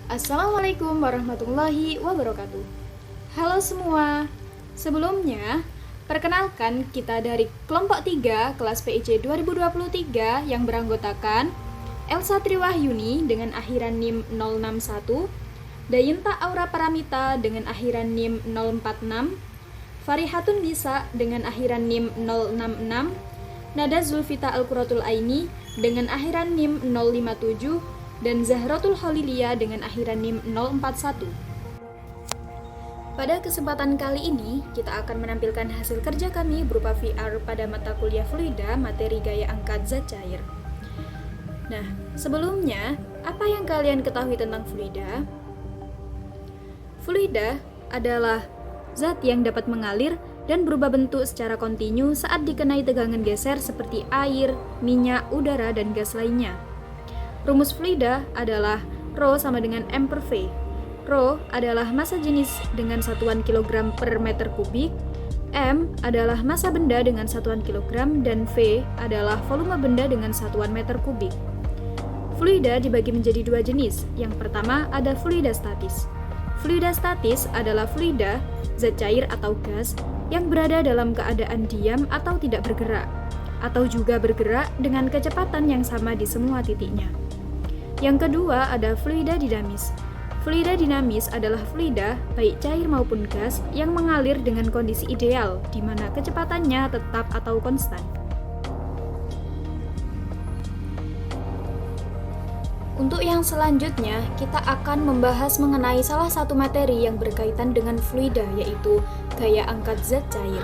Assalamualaikum warahmatullahi wabarakatuh. Halo semua. Sebelumnya, perkenalkan kita dari kelompok 3 kelas PIC 2023 yang beranggotakan Elsa Triwahyuni dengan akhiran NIM 061, Dayinta Aura Paramita dengan akhiran NIM 046, Farihatun Nisa dengan akhiran NIM 066, Nada Zulfita Al-Quratul Aini dengan akhiran NIM 057, dan Zahratul Holilia dengan akhiran NIM 041. Pada kesempatan kali ini, kita akan menampilkan hasil kerja kami berupa VR pada mata kuliah Fluida materi gaya angkat zat cair. Nah, sebelumnya, apa yang kalian ketahui tentang fluida? Fluida adalah zat yang dapat mengalir dan berubah bentuk secara kontinu saat dikenai tegangan geser seperti air, minyak, udara, dan gas lainnya. Rumus fluida adalah Rho sama dengan M per V. Rho adalah massa jenis dengan satuan kilogram per meter kubik, M adalah massa benda dengan satuan kilogram, dan V adalah volume benda dengan satuan meter kubik. Fluida dibagi menjadi dua jenis. Yang pertama ada fluida statis. Fluida statis adalah fluida, zat cair atau gas, yang berada dalam keadaan diam atau tidak bergerak, atau juga bergerak dengan kecepatan yang sama di semua titiknya. Yang kedua ada fluida dinamis. Fluida dinamis adalah fluida, baik cair maupun gas, yang mengalir dengan kondisi ideal, di mana kecepatannya tetap atau konstan. Untuk yang selanjutnya, kita akan membahas mengenai salah satu materi yang berkaitan dengan fluida, yaitu gaya angkat zat cair.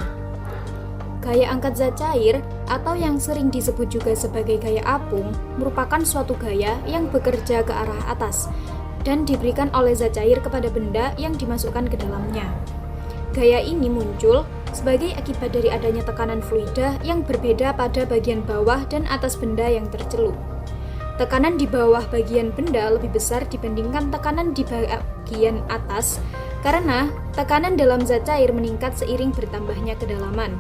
Gaya angkat zat cair, atau yang sering disebut juga sebagai gaya apung, merupakan suatu gaya yang bekerja ke arah atas dan diberikan oleh zat cair kepada benda yang dimasukkan ke dalamnya. Gaya ini muncul sebagai akibat dari adanya tekanan fluida yang berbeda pada bagian bawah dan atas benda yang tercelup. Tekanan di bawah bagian benda lebih besar dibandingkan tekanan di bagian atas karena tekanan dalam zat cair meningkat seiring bertambahnya kedalaman.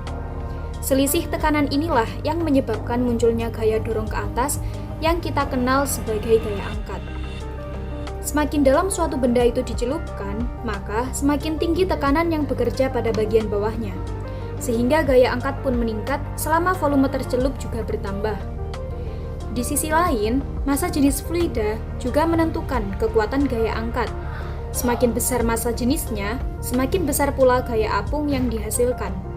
Selisih tekanan inilah yang menyebabkan munculnya gaya dorong ke atas yang kita kenal sebagai gaya angkat. Semakin dalam suatu benda itu dicelupkan, maka semakin tinggi tekanan yang bekerja pada bagian bawahnya, sehingga gaya angkat pun meningkat selama volume tercelup juga bertambah. Di sisi lain, massa jenis fluida juga menentukan kekuatan gaya angkat. Semakin besar massa jenisnya, semakin besar pula gaya apung yang dihasilkan.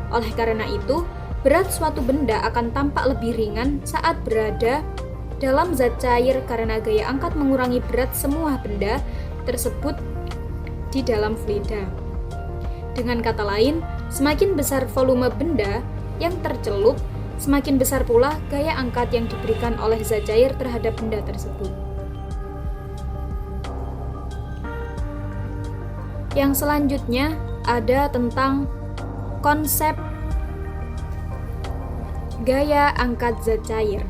Oleh karena itu, berat suatu benda akan tampak lebih ringan saat berada dalam zat cair karena gaya angkat mengurangi berat semua benda tersebut di dalam fluida. Dengan kata lain, semakin besar volume benda yang tercelup, semakin besar pula gaya angkat yang diberikan oleh zat cair terhadap benda tersebut. Yang selanjutnya ada tentang konsep gaya angkat zat cair.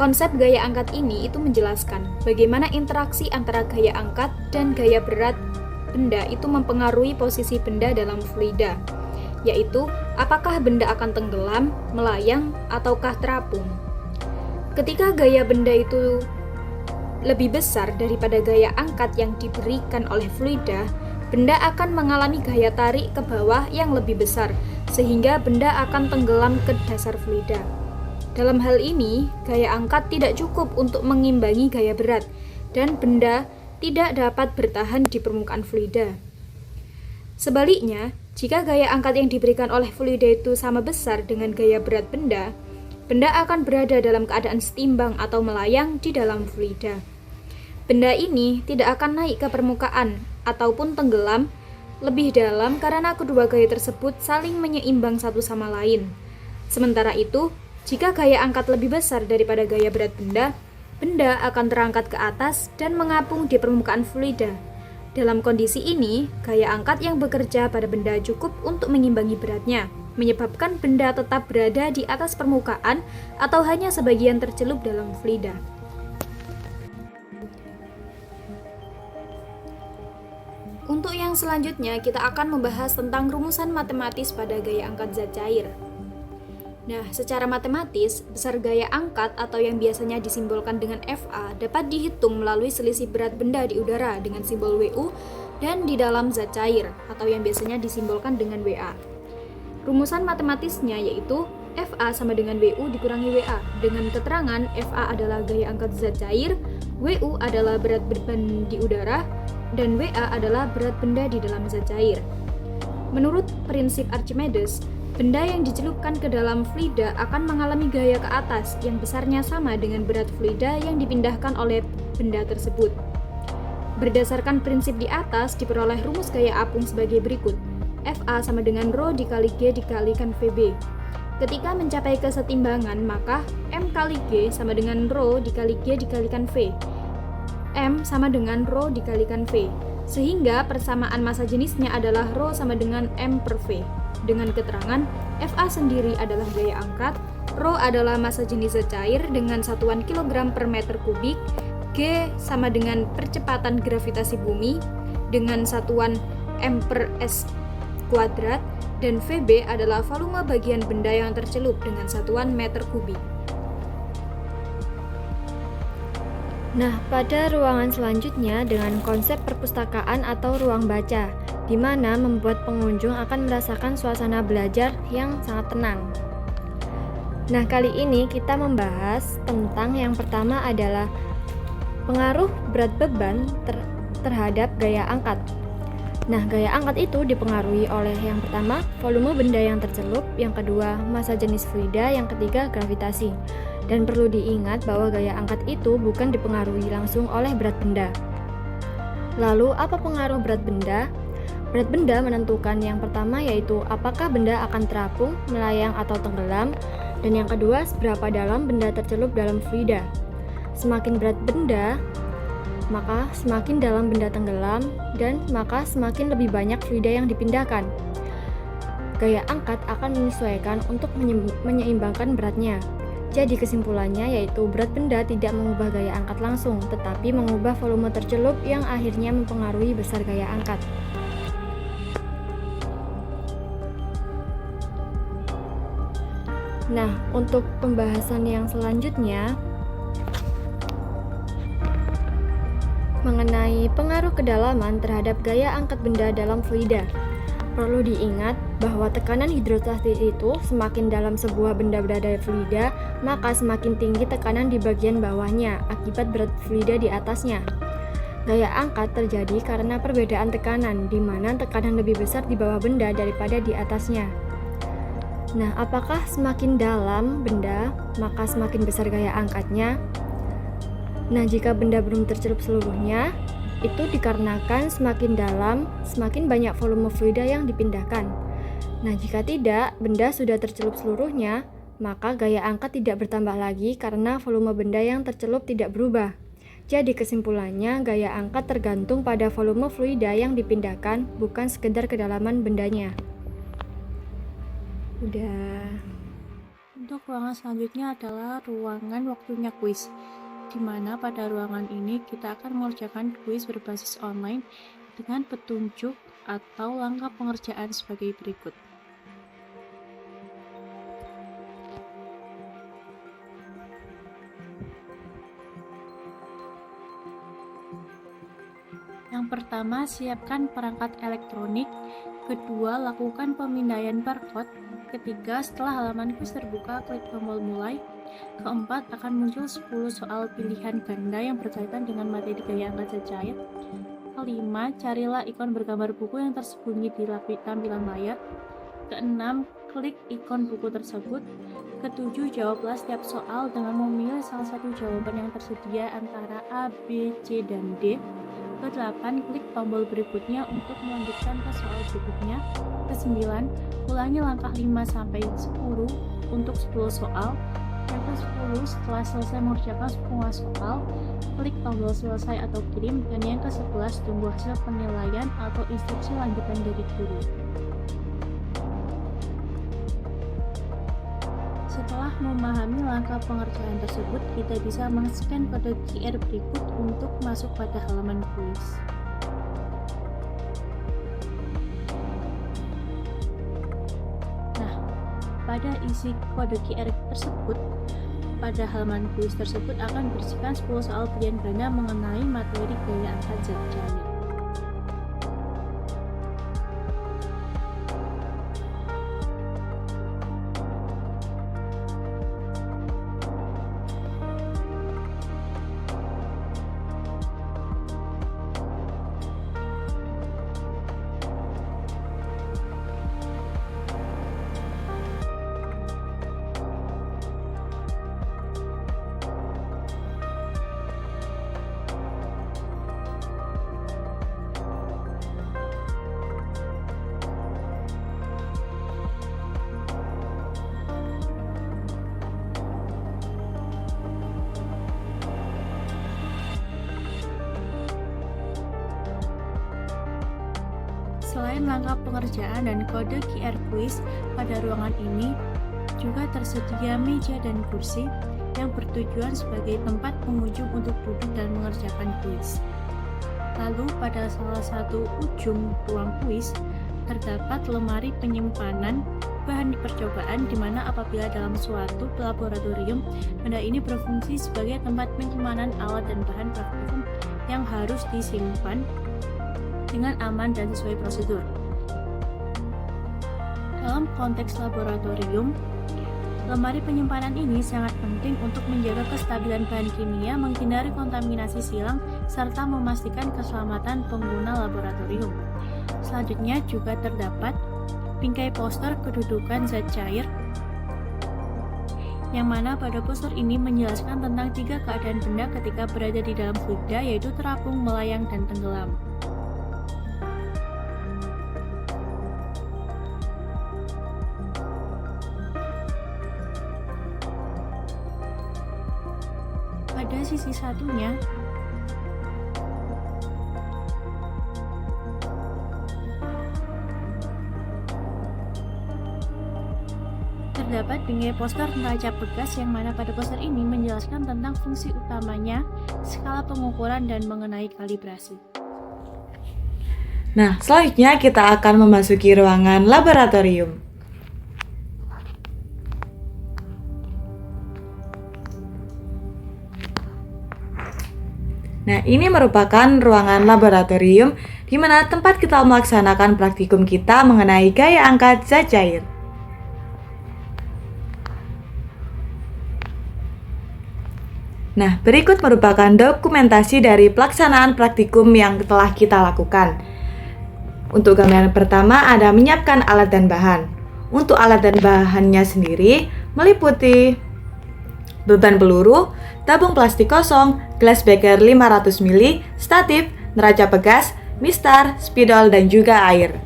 Konsep gaya angkat ini itu menjelaskan bagaimana interaksi antara gaya angkat dan gaya berat benda itu mempengaruhi posisi benda dalam fluida, yaitu apakah benda akan tenggelam, melayang, ataukah terapung. Ketika gaya benda itu lebih besar daripada gaya angkat yang diberikan oleh fluida, benda akan mengalami gaya tarik ke bawah yang lebih besar, sehingga benda akan tenggelam ke dasar fluida. Dalam hal ini, gaya angkat tidak cukup untuk mengimbangi gaya berat, dan benda tidak dapat bertahan di permukaan fluida. Sebaliknya, jika gaya angkat yang diberikan oleh fluida itu sama besar dengan gaya berat benda, benda akan berada dalam keadaan setimbang atau melayang di dalam fluida. Benda ini tidak akan naik ke permukaan ataupun tenggelam lebih dalam karena kedua gaya tersebut saling menyeimbang satu sama lain. Sementara itu, jika gaya angkat lebih besar daripada gaya berat benda, benda akan terangkat ke atas dan mengapung di permukaan fluida. Dalam kondisi ini, gaya angkat yang bekerja pada benda cukup untuk mengimbangi beratnya, menyebabkan benda tetap berada di atas permukaan atau hanya sebagian tercelup dalam fluida. Untuk yang selanjutnya, kita akan membahas tentang rumusan matematis pada gaya angkat zat cair. Nah, secara matematis, besar gaya angkat atau yang biasanya disimbolkan dengan FA dapat dihitung melalui selisih berat benda di udara dengan simbol WU dan di dalam zat cair atau yang biasanya disimbolkan dengan WA. Rumusan matematisnya yaitu FA sama dengan WU dikurangi WA dengan keterangan FA adalah gaya angkat zat cair, WU adalah berat beban di udara, dan WA adalah berat benda di dalam zat cair. Menurut prinsip Archimedes, benda yang dicelupkan ke dalam fluida akan mengalami gaya ke atas yang besarnya sama dengan berat fluida yang dipindahkan oleh benda tersebut. Berdasarkan prinsip di atas, diperoleh rumus gaya apung sebagai berikut. FA sama dengan Rho dikali G dikalikan VB. Ketika mencapai kesetimbangan, maka M kali G sama dengan Rho dikali G dikalikan V. M sama dengan Rho dikalikan V. Sehingga persamaan massa jenisnya adalah Rho sama dengan M per V. Dengan keterangan, FA sendiri adalah gaya angkat, Rho adalah massa jenis zat cair dengan satuan kilogram per meter kubik, G sama dengan percepatan gravitasi bumi dengan satuan M per S kuadrat, dan VB adalah volume bagian benda yang tercelup dengan satuan meter kubik. Nah, pada ruangan selanjutnya dengan konsep perpustakaan atau ruang baca, di mana membuat pengunjung akan merasakan suasana belajar yang sangat tenang. Nah, kali ini kita membahas tentang yang pertama adalah pengaruh berat beban terhadap gaya angkat. Nah, gaya angkat itu dipengaruhi oleh yang pertama, volume benda yang tercelup, yang kedua, massa jenis fluida, yang ketiga, gravitasi. Dan perlu diingat bahwa gaya angkat itu bukan dipengaruhi langsung oleh berat benda. Lalu, apa pengaruh berat benda? Berat benda menentukan yang pertama yaitu apakah benda akan terapung, melayang, atau tenggelam, dan yang kedua seberapa dalam benda tercelup dalam fluida. Semakin berat benda, maka semakin dalam benda tenggelam, dan maka semakin lebih banyak fluida yang dipindahkan. Gaya angkat akan menyesuaikan untuk menyeimbangkan beratnya. Jadi kesimpulannya yaitu berat benda tidak mengubah gaya angkat langsung, tetapi mengubah volume tercelup yang akhirnya mempengaruhi besar gaya angkat. Nah, untuk pembahasan yang selanjutnya mengenai pengaruh kedalaman terhadap gaya angkat benda dalam fluida. Perlu diingat bahwa tekanan hidrostatis itu semakin dalam sebuah benda berada di fluida, maka semakin tinggi tekanan di bagian bawahnya akibat berat fluida di atasnya. Gaya angkat terjadi karena perbedaan tekanan, di mana tekanan lebih besar di bawah benda daripada di atasnya. Nah, apakah semakin dalam benda, maka semakin besar gaya angkatnya? Nah, jika benda belum tercelup seluruhnya, itu dikarenakan semakin dalam, semakin banyak volume fluida yang dipindahkan. Nah, jika tidak, benda sudah tercelup seluruhnya, maka gaya angkat tidak bertambah lagi karena volume benda yang tercelup tidak berubah. Jadi kesimpulannya, gaya angkat tergantung pada volume fluida yang dipindahkan, bukan sekedar kedalaman bendanya. Udah. Untuk ruangan selanjutnya adalah ruangan waktunya kuis, di mana pada ruangan ini kita akan mengerjakan kuis berbasis online dengan petunjuk atau langkah pengerjaan sebagai berikut. Yang pertama, siapkan perangkat elektronik. Kedua, lakukan pemindaian barcode. Ketiga, setelah halaman kuis terbuka, klik tombol mulai. Keempat, akan muncul 10 soal pilihan ganda yang berkaitan dengan materi gaya angkat zat cair. Kelima, carilah ikon bergambar buku yang tersembunyi di tampilan layar. Keenam, klik ikon buku tersebut. Ketujuh, jawablah setiap soal dengan memilih salah satu jawaban yang tersedia antara A, B, C, dan D. Kedelapan, klik tombol berikutnya untuk melanjutkan ke soal berikutnya. Kesembilan, ulangi langkah 5-10 untuk 10 soal. Yang ke-10, setelah selesai mengerjakan semua soal, klik tombol selesai atau kirim. Dan yang ke-11, tunggu hasil penilaian atau instruksi lanjutan dari guru. Setelah memahami langkah pengerjaan tersebut, kita bisa men-scan kode QR berikut untuk masuk pada halaman kuis. Nah, pada isi kode QR tersebut, pada halaman kuis tersebut akan berisikan 10 soal pilihan ganda mengenai materi gaya angkat zat cair. Selain langkah pengerjaan dan kode QR quiz, pada ruangan ini juga tersedia meja dan kursi yang bertujuan sebagai tempat pengunjung untuk duduk dan mengerjakan kuis. Lalu pada salah satu ujung ruang kuis terdapat lemari penyimpanan bahan percobaan di mana apabila dalam suatu laboratorium, benda ini berfungsi sebagai tempat penyimpanan alat dan bahan praktikum yang harus disimpan dengan aman dan sesuai prosedur. Dalam konteks laboratorium, lemari penyimpanan ini sangat penting untuk menjaga kestabilan bahan kimia, menghindari kontaminasi silang, serta memastikan keselamatan pengguna laboratorium. Selanjutnya juga terdapat bingkai poster kedudukan zat cair, yang mana pada poster ini menjelaskan tentang 3 keadaan benda ketika berada di dalam fluida, yaitu terapung, melayang, dan tenggelam. Pada sisi satunya, terdapat bingkai poster neraca pegas yang mana pada poster ini menjelaskan tentang fungsi utamanya, skala pengukuran, dan mengenai kalibrasi. Nah, selanjutnya kita akan memasuki ruangan laboratorium. Nah, ini merupakan ruangan laboratorium di mana tempat kita melaksanakan praktikum kita mengenai gaya angkat zat cair. Nah, berikut merupakan dokumentasi dari pelaksanaan praktikum yang telah kita lakukan. Untuk gambaran pertama ada menyiapkan alat dan bahan. Untuk alat dan bahannya sendiri meliputi beban peluru, tabung plastik kosong, glass beaker 500 ml, statif, neraca pegas, mistar, spidol, dan juga air.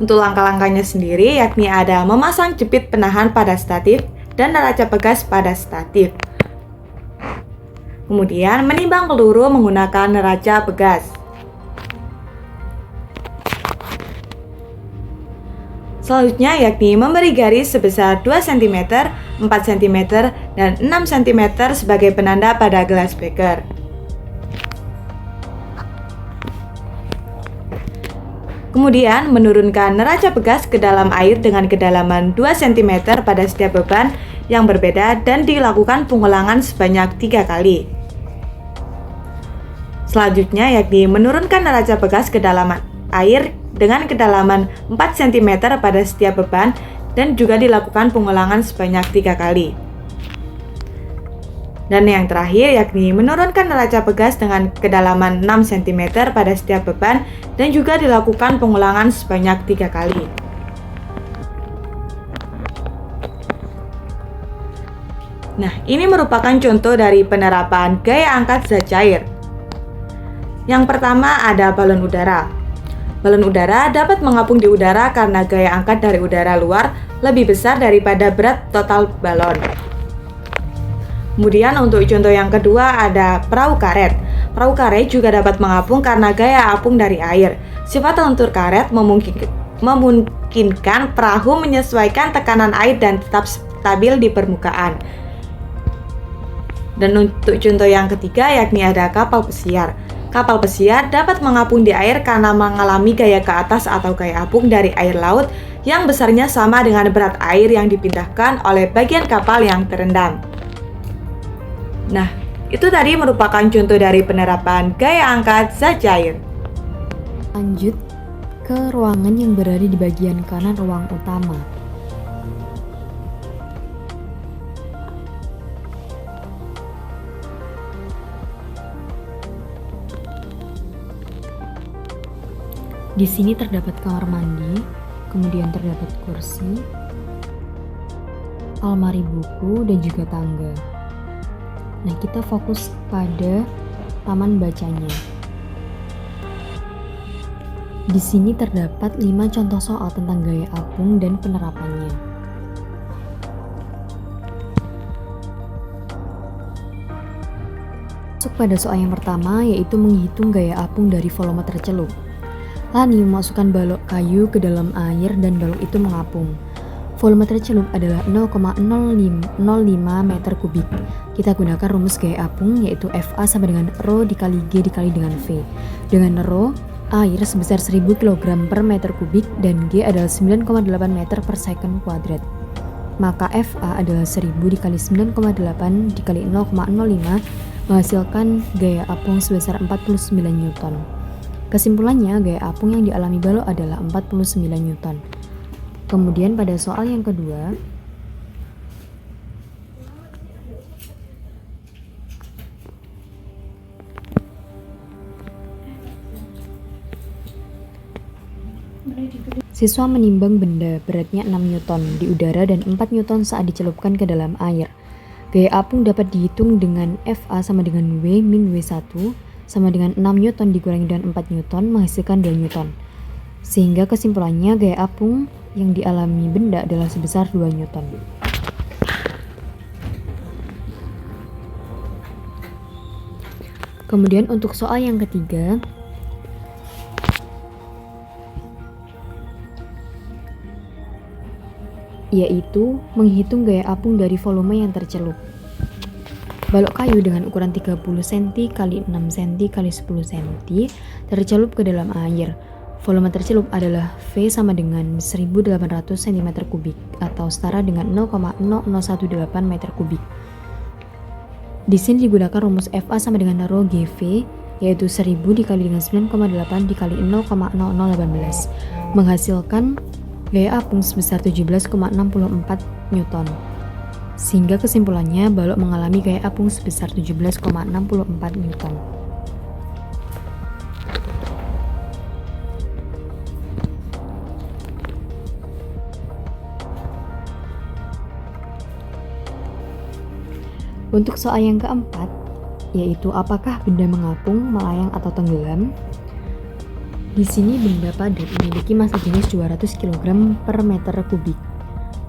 Untuk langkah-langkahnya sendiri yakni ada memasang jepit penahan pada statif dan neraca pegas pada statif. Kemudian menimbang peluru menggunakan neraca pegas. Selanjutnya yakni memberi garis sebesar 2 cm, 4 cm, dan 6 cm sebagai penanda pada glass beaker. Kemudian menurunkan neraca pegas ke dalam air dengan kedalaman 2 cm pada setiap beban yang berbeda dan dilakukan pengulangan sebanyak 3 kali. Selanjutnya yakni menurunkan neraca pegas ke dalam air dengan kedalaman 4 cm pada setiap beban dan juga dilakukan pengulangan sebanyak 3 kali. Dan yang terakhir yakni menurunkan neraca pegas dengan kedalaman 6 cm pada setiap beban dan juga dilakukan pengulangan sebanyak 3 kali. Nah, ini merupakan contoh dari penerapan gaya angkat zat cair. Yang pertama ada balon udara. Balon udara dapat mengapung di udara karena gaya angkat dari udara luar lebih besar daripada berat total balon. Kemudian untuk contoh yang kedua ada perahu karet. Perahu karet juga dapat mengapung karena gaya apung dari air. Sifat lentur karet memungkinkan perahu menyesuaikan tekanan air dan tetap stabil di permukaan. Dan untuk contoh yang ketiga yakni ada kapal pesiar. Kapal pesiar dapat mengapung di air karena mengalami gaya ke atas atau gaya apung dari air laut yang besarnya sama dengan berat air yang dipindahkan oleh bagian kapal yang terendam. Nah, itu tadi merupakan contoh dari penerapan gaya angkat zat cair. Lanjut ke ruangan yang berada di bagian kanan ruang utama. Di sini terdapat kamar mandi, kemudian terdapat kursi, almari buku, dan juga tangga. Nah, kita fokus pada taman bacanya. Di sini terdapat 5 contoh soal tentang gaya apung dan penerapannya. Masuk pada soal yang pertama, yaitu menghitung gaya apung dari volume tercelup. Lani memasukkan balok kayu ke dalam air dan balok itu mengapung. Volume tercelup adalah 0,05 meter kubik. Kita gunakan rumus gaya apung, yaitu FA sama dengan Rho dikali G dikali dengan V. Dengan Rho, air sebesar 1000 kg per meter kubik dan G adalah 9,8 meter per second kuadrat. Maka FA adalah 1000 dikali 9,8 dikali 0,05 menghasilkan gaya apung sebesar 49 Newton. Kesimpulannya, gaya apung yang dialami balok adalah 49 Newton. Kemudian pada soal yang kedua, siswa menimbang benda beratnya 6 Newton di udara dan 4 Newton saat dicelupkan ke dalam air. Gaya apung dapat dihitung dengan FA sama dengan W min W1 sama dengan 6 Newton dikurangi dengan 4 Newton menghasilkan 2 Newton. Sehingga kesimpulannya gaya apung yang dialami benda adalah sebesar 2 Newton. Kemudian untuk soal yang ketiga, yaitu menghitung gaya apung dari volume yang tercelup. Balok kayu dengan ukuran 30 cm x 6 cm x 10 cm tercelup ke dalam air. Volume tercelup adalah V sama dengan 1800 cm3 atau setara dengan 0,0018 meter kubik. Di sini digunakan rumus FA sama dengan Rho GV, yaitu 1000 dikali dengan 9,8 dikali 0,0018 menghasilkan gaya apung sebesar 17,64 Newton. Sehingga kesimpulannya balok mengalami gaya apung sebesar 17,64 Newton. Untuk soal yang keempat, yaitu apakah benda mengapung, melayang, atau tenggelam? Di sini benda padat memiliki massa jenis 200 kg per meter kubik.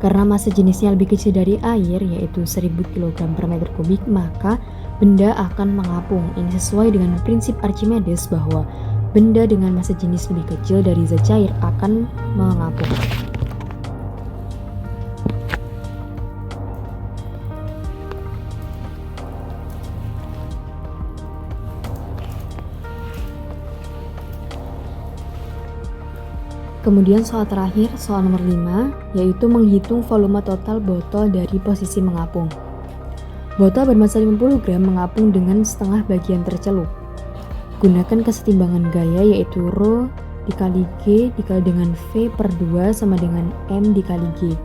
Karena massa jenisnya lebih kecil dari air, yaitu 1000 kg per meter kubik, maka benda akan mengapung. Ini sesuai dengan prinsip Archimedes bahwa benda dengan massa jenis lebih kecil dari zat cair akan mengapung. Kemudian soal terakhir, soal nomor 5, yaitu menghitung volume total botol dari posisi mengapung. Botol bermassa 50 gram mengapung dengan setengah bagian tercelup. Gunakan kesetimbangan gaya yaitu Rho dikali G dikali dengan V per 2 sama dengan M dikali G.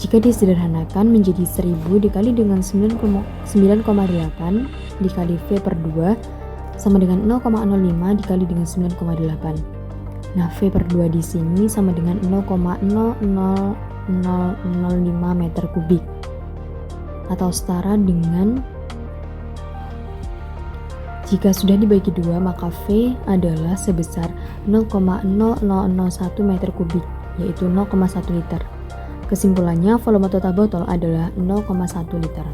Jika disederhanakan menjadi 1000 dikali dengan 9,8 dikali V per 2 sama dengan 0,05 dikali dengan 9,8. Nah, V per 2 di sini sama dengan 0,00005 meter kubik atau setara dengan, jika sudah dibagi 2 maka V adalah sebesar 0,0001 meter kubik, yaitu 0,1 liter. Kesimpulannya volume total botol adalah 0,1 liter.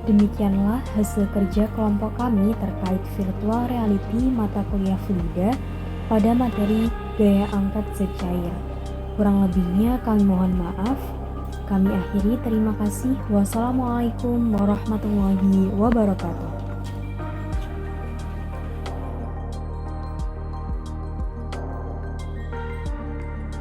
Demikianlah hasil kerja kelompok kami terkait virtual reality mata kuliah Fluida pada materi gaya angkat zat cair. Kurang lebihnya kami mohon maaf. Kami akhiri, terima kasih. Wassalamualaikum warahmatullahi wabarakatuh.